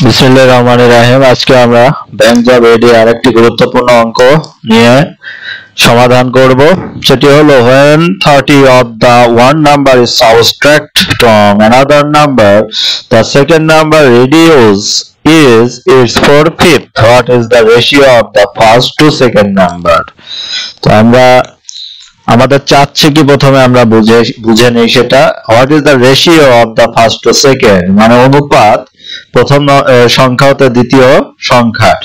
বিসমিল্লাহির রহমানির রহিম। আজকে আমরা ব্যাংক জব এডি আরেকটি গুরুত্বপূর্ণ অঙ্ক নিয়ে সমাধান করব। সেটি হলো when 30 of the one number is subtracted from another number, the second number reduced is its 4/5. What is the ratio of the first to second number? তো আমরা আমাদের চাচ্ছে কি প্রথমে আমরা বুঝে নেই সেটা। What is the ratio of the first to second, মানে অনুপাত প্রথম সংখ্যা হতে দ্বিতীয় সংখ্যার।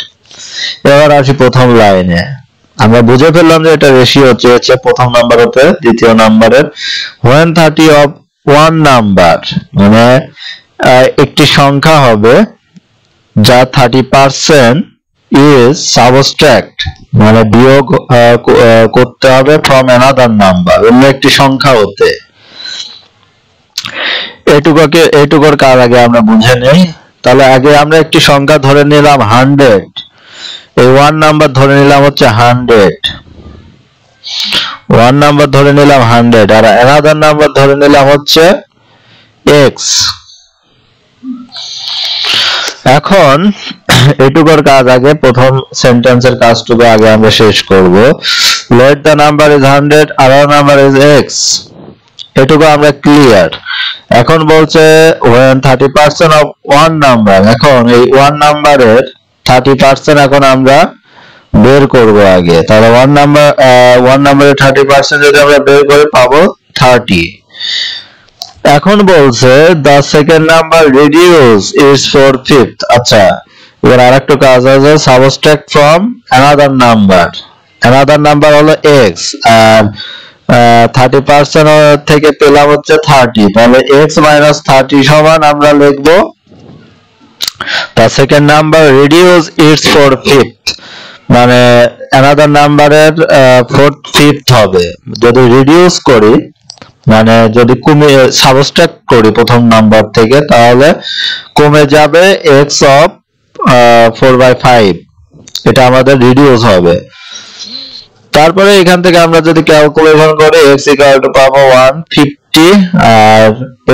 এবার আসি প্রথম লাইনে, আমরা বুঝে ফেললাম যে এটা রেশিও চেয়েছে প্রথম নাম্বার হতে দ্বিতীয় নাম্বারের। when 30 of one number, মানে একটি সংখ্যা হবে যা 30% is subtract, মানে বিয়োগ করতে হবে from another number, অন্য একটি সংখ্যা হতে। এটুকুর কাজ আগে আমরা বুঝে নেই। তাহলে আগে আমরা একটি সংখ্যা ধরে নিলাম 100, এই ওয়ান নাম্বার ধরে নিলাম হচ্ছে 100, ওয়ান নাম্বার ধরে নিলাম 100, আর another নাম্বার ধরে নিলাম হচ্ছে x। এখন এটুকুর কাজ আগে প্রথম সেন্টেন্সের কাজটুকু আগে আমরা শেষ করব। let the number is 100, other number is x, এটুকু আমরা ক্লিয়ার। এখন বলছে when 30% of one number, এখন এই ওয়ান নাম্বারের 30% এখন আমরা বের করব আগে। তাহলে ওয়ান নাম্বারের 30% যদি আমরা বের করে পাবো 30। এখন বলছে the second number reduce is 4/5। আচ্ছা, এবার আরেকটা কাজ আছে subtract from another number, another number হলো x, আর 30% থেকে পেলাম হচ্ছে 30, তাহলে x minus 30 সমান আমরা লিখবো the second number reduce its 4/5, মানে another number-এর 4/5 হবে। যদি রিডিউস করি, মানে যদি সাবস্ট্রাক্ট করি প্রথম নাম্বার থেকে, তাহলে কমে যাবে x of 4/5, এটা আমাদের রিডিউস হবে। তারপরে এখান থেকে আমরা যদি ক্যালকুলেশন করি x equal to পাবো 150, আর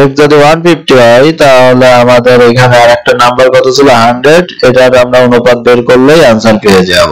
x যদি 150 হয় তাহলে আমাদের এখানে আরেকটা নাম্বার কত ছিল 100, এটার আমরা অনুপাত বের করলেই आंसर পেয়ে যাব।